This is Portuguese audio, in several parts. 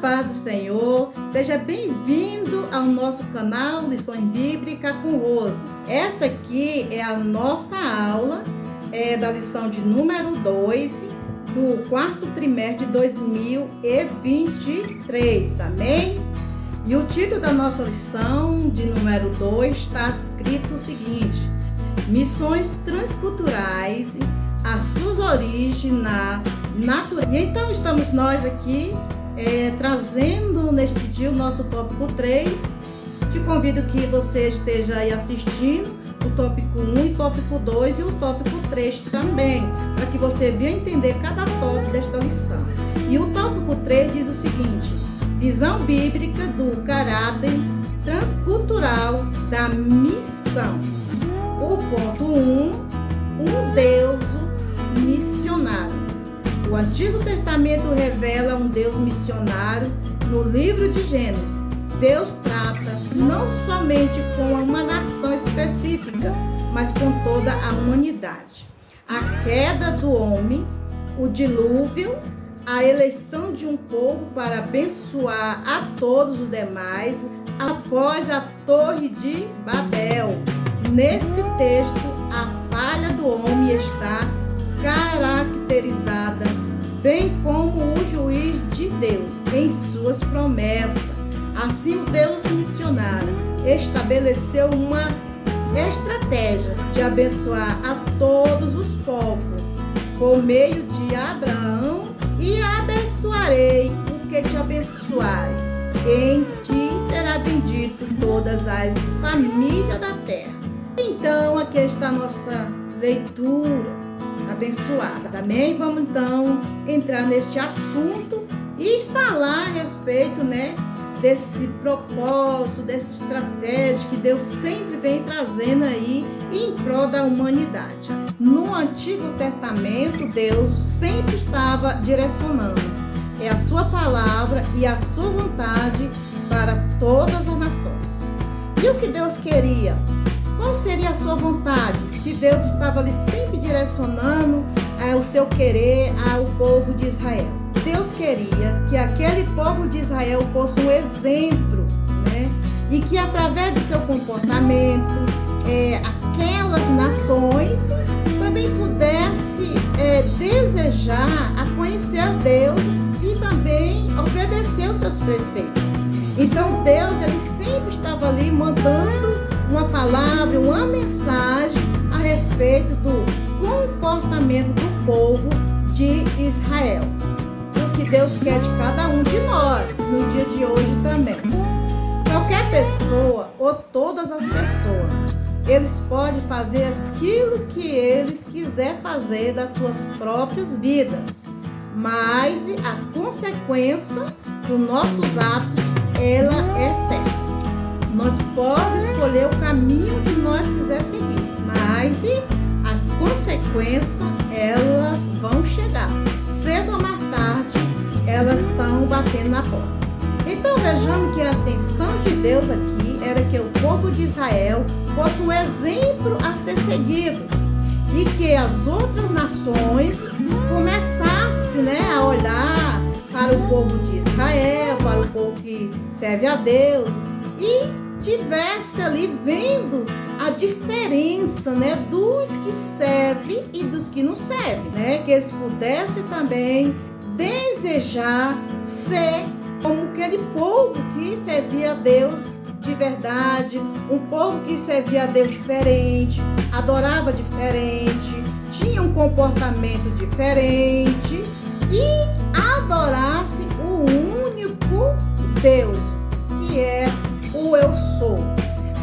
paz do Senhor, seja bem-vindo ao nosso canal Lições Bíblicas com Rose. Essa aqui é a nossa aula da lição de número 2 do quarto trimestre de 2023, amém? E o título da nossa lição de número 2 está escrito o seguinte: Missões Transculturais, as suas origens na natureza. E então estamos nós aqui trazendo neste dia o nosso tópico 3. Te convido que você esteja aí assistindo o tópico 1 e tópico 2 e o tópico 3 também, para que você venha entender cada tópico desta lição. E o tópico 3 diz o seguinte: visão bíblica do caráter transcultural da missão. O ponto 1, um Deus missionário. O Antigo Testamento revela um Deus missionário. No livro de Gênesis, Deus trata não somente com uma nação específica, mas com toda a humanidade. A queda do homem, o dilúvio, a eleição de um povo para abençoar a todos os demais após a Torre de Babel. Nesse texto, a falha do homem está caracterizada, bem como o juiz de Deus em suas promessas. Assim, o Deus missionário estabeleceu uma estratégia de abençoar a todos os povos por meio de Abraão: e abençoarei o que te abençoarem, em ti será bendito todas as famílias da terra. Então, aqui está a nossa leitura abençoada. Amém? Vamos então entrar neste assunto e falar a respeito, desse propósito, dessa estratégia que Deus sempre vem trazendo aí em prol da humanidade. No Antigo Testamento, Deus sempre estava direcionando a sua palavra e a sua vontade para todas as nações. E o que Deus queria? Qual seria a sua vontade? Que Deus estava ali sempre direcionando o seu querer ao povo de Israel. Deus queria que aquele povo de Israel fosse um exemplo, e que através do seu comportamento, aquelas nações também pudessem desejar a conhecer a Deus e também obedecer os seus preceitos. Então Deus, ele sempre estava ali mandando uma palavra, uma mensagem a respeito do comportamento do povo de Israel. O que Deus quer de cada um de nós no dia de hoje também. Qualquer pessoa ou todas as pessoas, eles podem fazer aquilo que eles quiserem fazer das suas próprias vidas, mas a consequência dos nossos atos, ela é certa. Nós podemos escolher o caminho que nós quiser seguir, mas as consequências, elas vão chegar. Cedo ou mais tarde, elas estão batendo na porta. Então vejamos que a intenção de Deus aqui era que o povo de Israel fosse um exemplo a ser seguido e que as outras nações começassem a olhar para o povo de Israel, para o povo que serve a Deus, e tivesse ali vendo a diferença, dos que servem e dos que não servem, que eles pudessem também desejar ser como aquele povo que servia a Deus de verdade, um povo que servia a Deus diferente, adorava diferente, tinha um comportamento diferente e adorasse o único Deus, que é o Eu Sou.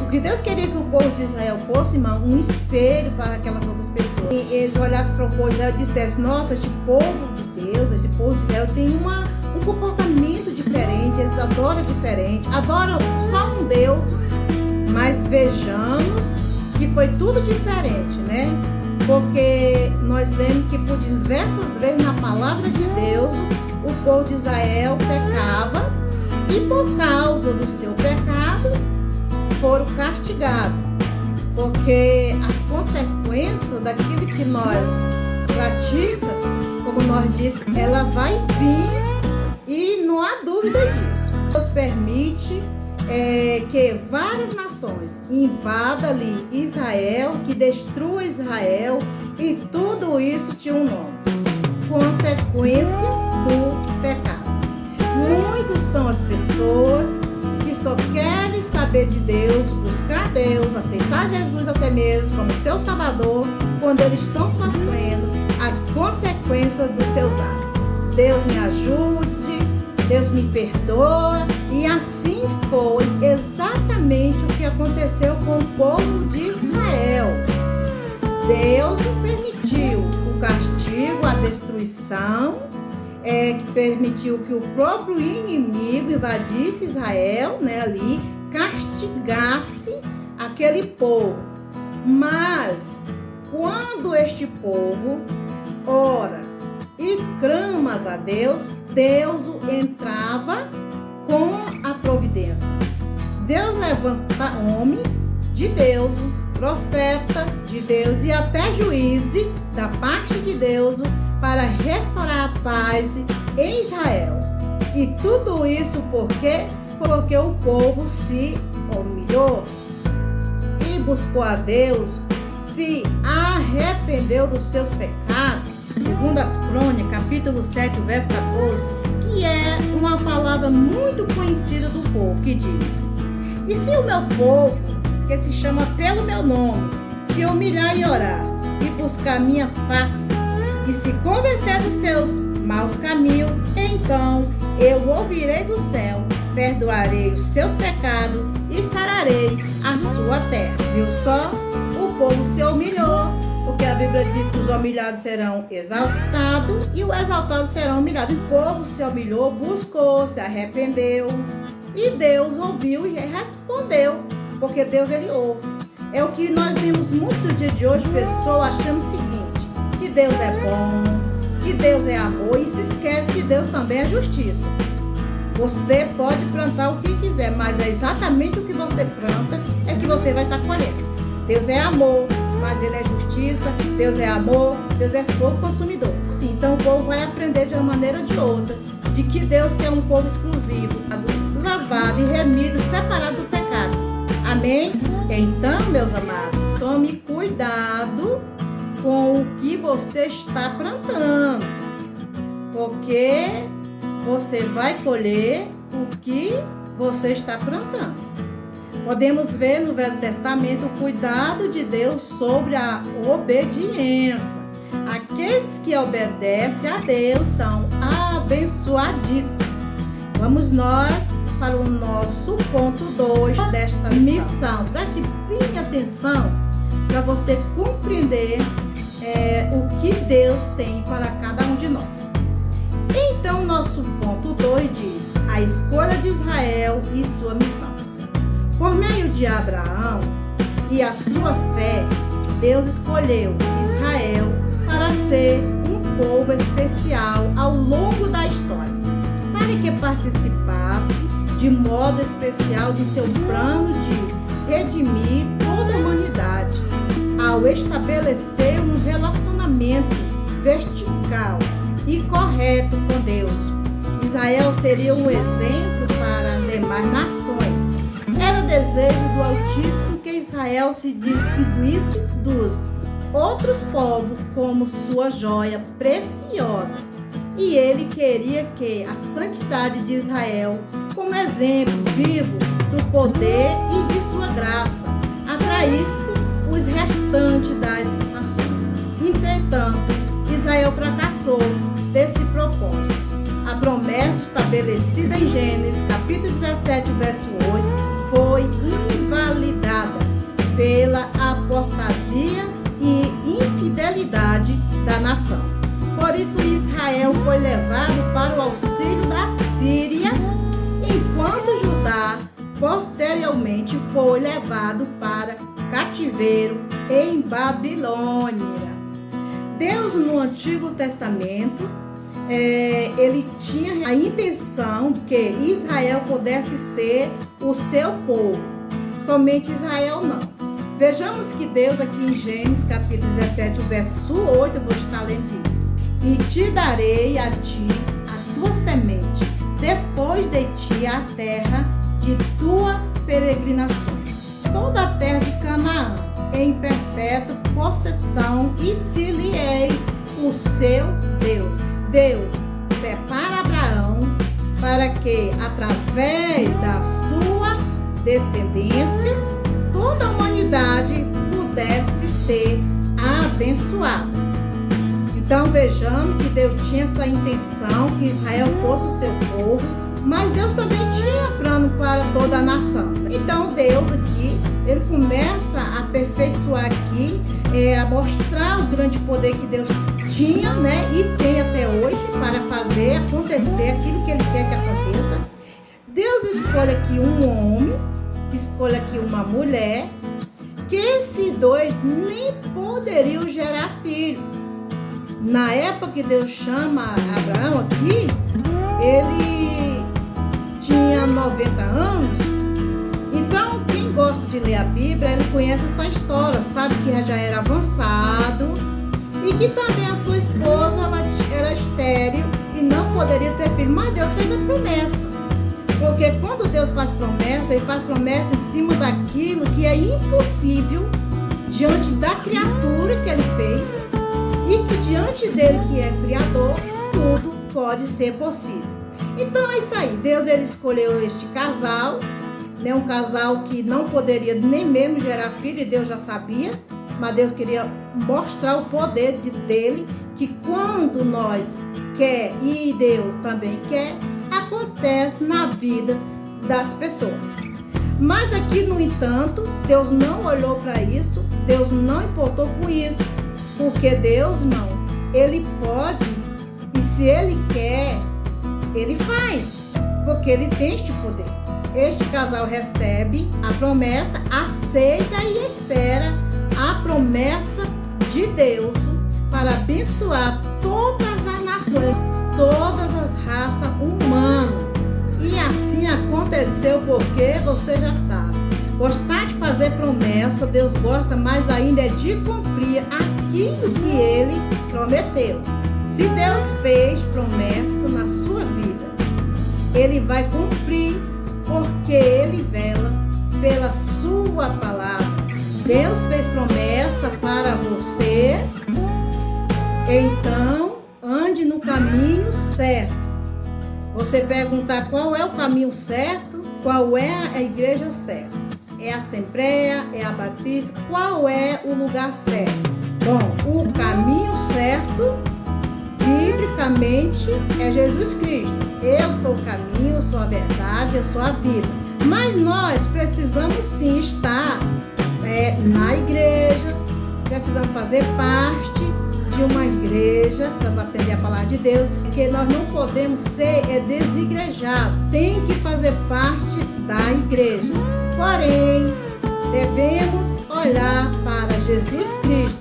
O que Deus queria que o povo de Israel fosse, irmão, um espelho para aquelas outras pessoas. E eles olhassem para o povo de Israel e dissessem: nossa, este povo de Deus, esse povo de Israel tem um comportamento diferente, eles adoram diferente, adoram só um Deus. Mas vejamos que foi tudo diferente, Porque nós vemos que por diversas vezes na palavra de Deus, o povo de Israel pecava e por causa do seu pecado foram castigados. Porque as consequências daquilo que nós praticamos, como nós disse, ela vai vir e não há dúvida disso. Deus permite que várias nações invadam ali Israel, que destrua Israel, e tudo isso tinha um nome: consequência do pecado. Muitos são as pessoas que só querem saber de Deus, buscar Deus, aceitar Jesus até mesmo como seu Salvador, quando eles estão sofrendo as consequências dos seus atos. Deus me ajude, Deus me perdoa. E assim foi exatamente o que aconteceu com o povo de Israel. Deus permitiu o castigo, a destruição, que permitiu que o próprio inimigo invadisse Israel, ali, castigasse aquele povo. Mas quando este povo ora e clama a Deus, Deus entrava com a providência. Deus levanta homens de Deus, profeta de Deus e até juízes da parte de Deus para restaurar a paz em Israel. E tudo isso por quê? Porque o povo se humilhou e buscou a Deus, se arrependeu dos seus pecados. Segundo as Crônicas, capítulo 7, verso 14, que é uma palavra muito conhecida do povo, que diz: e se o meu povo, que se chama pelo meu nome, se humilhar e orar, e buscar minha face, e se converter dos seus maus caminhos, então eu ouvirei do céu, perdoarei os seus pecados e sararei a sua terra. Viu só? O povo se humilhou, porque a Bíblia diz que os humilhados serão exaltados e os exaltados serão humilhados. O povo se humilhou, buscou, se arrependeu, e Deus ouviu e respondeu, porque Deus, ele ouve. É o que nós vemos muito no dia de hoje, pessoas achando o seguinte: que Deus é bom, que Deus é amor, e se esquece que Deus também é justiça. Você pode plantar o que quiser, mas é exatamente o que você planta é que você vai estar colhendo. Deus é amor, mas ele é justiça. Deus é amor, Deus é fogo consumidor. Sim, então o povo vai aprender de uma maneira ou de outra de que Deus quer um povo exclusivo, lavado e remido, separado do pecado. Amém? Então, meus amados, tome cuidado com o que você está plantando, porque você vai colher o que você está plantando. Podemos ver no Velho Testamento o cuidado de Deus sobre a obediência. Aqueles que obedecem a Deus são abençoadíssimos. Vamos nós para o nosso ponto 2 desta missão. Preste bem atenção para você compreender o que Deus tem para cada um de nós. Então, nosso ponto 2 diz: a escolha de Israel e sua missão. Por meio de Abraão e a sua fé, Deus escolheu Israel para ser um povo especial ao longo da história, para que participasse de modo especial de seu plano de redimir toda a humanidade, ao estabelecer um relacionamento vertical e correto com Deus. Israel seria um exemplo para as demais nações. Era o desejo do Altíssimo que Israel se distinguisse dos outros povos como sua joia preciosa. E ele queria que a santidade de Israel, como exemplo vivo do poder e de sua graça, atraísse os restantes das nações. Entretanto, Israel fracassou desse propósito. A promessa estabelecida em Gênesis, capítulo 17, verso 8, foi invalidada pela apostasia e infidelidade da nação. Por isso, Israel foi levado para o auxílio da Síria, enquanto Judá, posteriormente, foi levado para cativeiro em Babilônia. Deus, no Antigo Testamento, ele tinha a intenção de que Israel pudesse ser o seu povo, somente Israel não. Vejamos que Deus aqui em Gênesis capítulo 17, o verso 8, eu vou estar lendo isso: e te darei a ti, a tua semente, depois de ti a terra de tua peregrinações, toda a terra de Canaã, em perpétua possessão, e se-lhe-ei o seu Deus. Deus separa Abraão para que, através da sua descendência, toda a humanidade pudesse ser abençoada. Então vejamos que Deus tinha essa intenção, que Israel fosse o seu povo, mas Deus também tinha plano para toda a nação. Então Deus aqui, ele começa a aperfeiçoar aqui, a mostrar o grande poder que Deus tinha, né, e tem até hoje para fazer acontecer aquilo que ele quer que aconteça. Deus escolhe aqui um homem, escolhe aqui uma mulher, que esses dois nem poderiam gerar filho. Na época que Deus chama Abraão aqui, ele tinha 90 anos. Então, quem gosta de ler a Bíblia, ele conhece essa história, sabe que já era avançado e que também a sua esposa ela era estéril e não poderia ter filho. Mas Deus fez a promessa. Porque quando Deus faz promessa, ele faz promessa em cima daquilo que é impossível diante da criatura que ele fez, e que diante dele, que é criador, tudo pode ser possível. Então é isso aí. Deus ele escolheu este casal, né, um casal que não poderia nem mesmo gerar filho, e Deus já sabia, mas Deus queria mostrar o poder dele, que quando nós quer e Deus também quer, acontece na vida das pessoas. Mas aqui, no entanto, Deus não olhou para isso, Deus não importou com isso, porque Deus não, ele pode, e se ele quer, ele faz, porque ele tem este poder. Este casal recebe a promessa, aceita e espera a promessa de Deus para abençoar todas as nações, todas as raças humanas. E assim aconteceu, porque você já sabe, gostar de fazer promessa, Deus gosta mais ainda é de cumprir aquilo que ele prometeu. Se Deus fez promessa na sua vida, ele vai cumprir, porque ele vela pela sua palavra. Deus fez promessa para você, então ande no caminho certo. Você perguntar qual é o caminho certo, qual é a igreja certa? É a Assembleia, é a Batista, qual é o lugar certo? Bom, o caminho certo, biblicamente, é Jesus Cristo. Eu sou o caminho, eu sou a verdade, eu sou a vida. Mas nós precisamos sim estar na igreja, precisamos fazer parte de uma igreja para aprender a palavra de Deus, porque nós não podemos ser desigrejados, tem que fazer parte da igreja. Porém, devemos olhar para Jesus Cristo.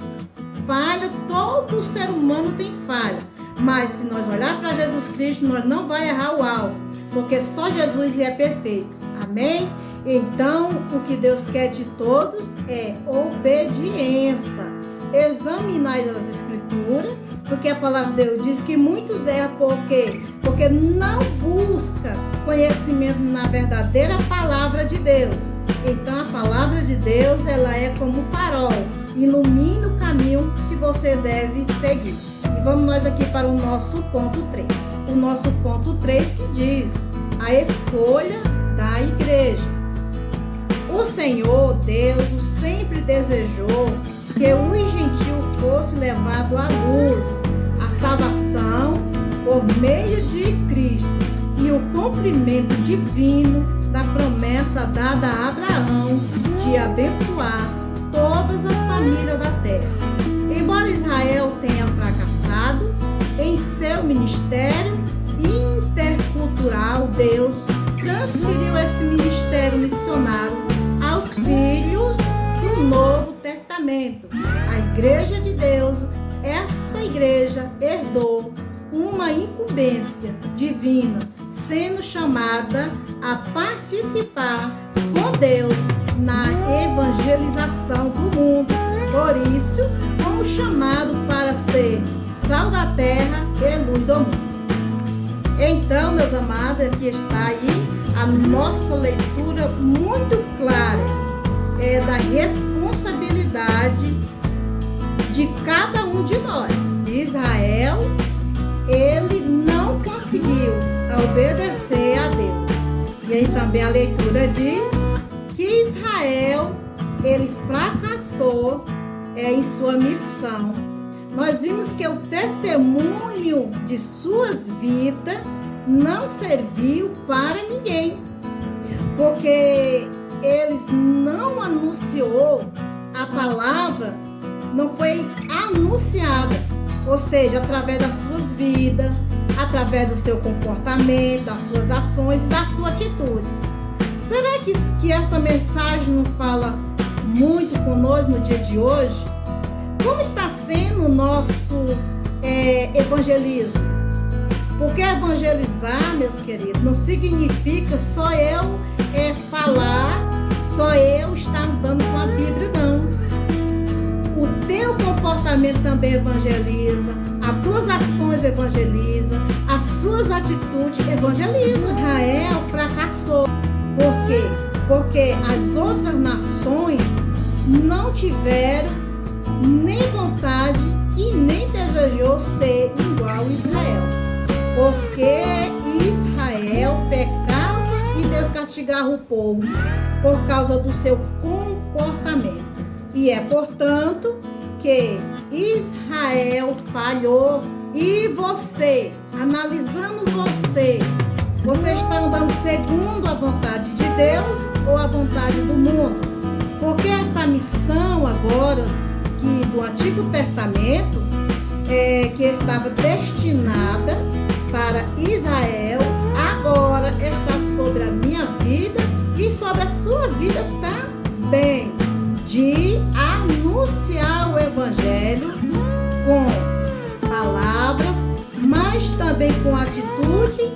Falha, todo ser humano tem falha, mas se nós olhar para Jesus Cristo, nós não vamos errar o alvo, porque só Jesus é perfeito. Amém? Então, o que Deus quer de todos é obediência. Examinai as Escrituras, porque a palavra de Deus diz que muitos erram porque não busca conhecimento na verdadeira palavra de Deus. Então a palavra de Deus, ela é como um farol, ilumina o caminho que você deve seguir. E vamos nós aqui para o nosso ponto 3. O nosso ponto 3 que diz a escolha da igreja. O Senhor Deus sempre desejou que o gentil fosse levado à luz, a salvação por meio de Cristo e o cumprimento divino da promessa dada a Abraão de abençoar todas as famílias da terra. Embora Israel tenha fracassado em seu ministério intercultural, Deus transferiu esse ministério missionário aos filhos do Novo Testamento. A Igreja de Deus, essa igreja herdou uma incumbência divina, sendo chamada a participar com Deus na evangelização do mundo. Por isso, fomos chamados para ser sal da terra e luz do mundo. Então, meus amados, aqui está aí a nossa leitura muito clara da responsabilidade de cada um de nós. Israel, ele não conseguiu obedecer a Deus. E aí também a leitura diz que Israel, ele fracassou em sua missão. Nós vimos que o testemunho de suas vidas não serviu para ninguém, porque eles não anunciou a palavra, não foi anunciada, ou seja, através das suas vidas, através do seu comportamento, das suas ações, da sua atitude. Será que essa mensagem não fala muito conosco no dia de hoje? Como está sendo o nosso evangelismo? Porque evangelizar, meus queridos, não significa só eu falar, só eu estar andando com a Bíblia, não. O teu comportamento também evangeliza, as tuas ações evangelizam, as suas atitudes evangelizam. Israel fracassou. Por quê? Porque as outras nações não tiveram nem vontade e nem desejou ser igual a Israel. Porque Israel pecava e Deus castigava o povo por causa do seu comportamento. E é, portanto, que Israel falhou. E você, analisando você está andando segundo a vontade de Deus ou a vontade do mundo? Porque esta missão agora, que do Antigo Testamento, que estava destinada para Israel, agora está sobre a minha vida e sobre a sua vida também, de anunciar o Evangelho com palavras, mas também com atitude,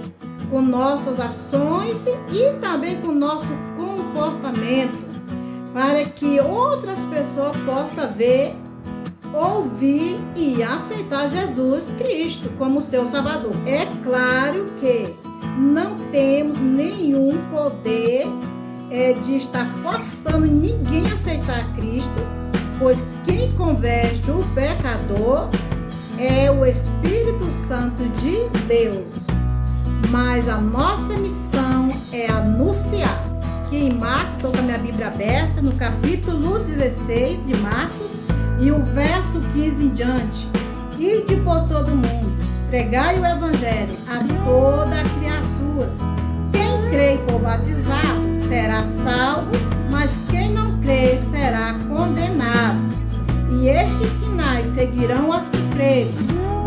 com nossas ações e também com nosso comportamento, para que outras pessoas possam ver, ouvir e aceitar Jesus Cristo como seu Salvador. É claro que não temos nenhum poder de estar forçando ninguém a aceitar Cristo, pois quem converte o pecador é o Espírito Santo de Deus. Mas a nossa missão é anunciar. Aqui em Marcos, estou com a minha Bíblia aberta, no capítulo 16 de Marcos, e o verso 15 em diante. Ide por todo mundo, pregai o Evangelho a toda a criatura. Quem crê e for batizado será salvo, mas quem não crê será condenado. E estes sinais seguirão os que crerem,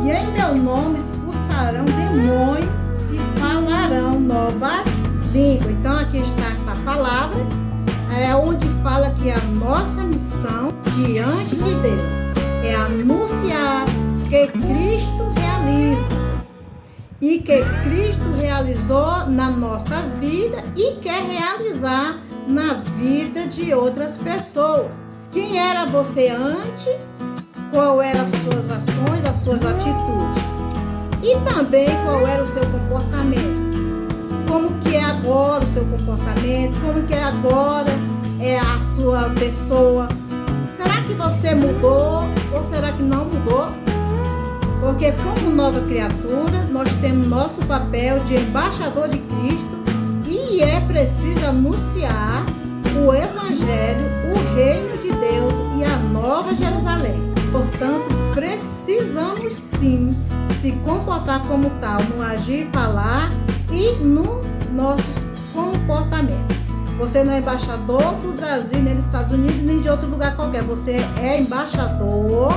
e em meu nome expulsarão demônios e falarão novas línguas. Então aqui está esta palavra, onde fala que a nossa missão diante de Deus é anunciar que Cristo realiza e que Cristo realizou nas nossas vidas e quer realizar na vida de outras pessoas. Quem era você antes? Qual eram as suas ações, as suas atitudes? E também qual era o seu comportamento? Como que é agora o seu comportamento? Como que é agora a sua pessoa? Será que você mudou ou será que não mudou? Porque como nova criatura, nós temos nosso papel de embaixador de Cristo e é preciso anunciar o Evangelho, o Reino de Deus e a Nova Jerusalém. Portanto, precisamos sim se comportar como tal, no agir, falar e no nosso comportamento. Você não é embaixador do Brasil, nem dos Estados Unidos, nem de outro lugar qualquer. Você é embaixador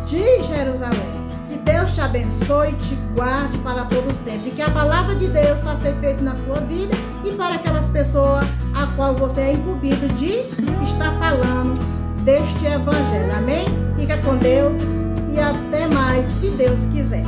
de Jerusalém. Que Deus te abençoe e te guarde para todo sempre. Que a palavra de Deus faça efeito na sua vida e para aquelas pessoas a qual você é incumbido de estar falando deste Evangelho. Amém? Fica com Deus e até mais, se Deus quiser.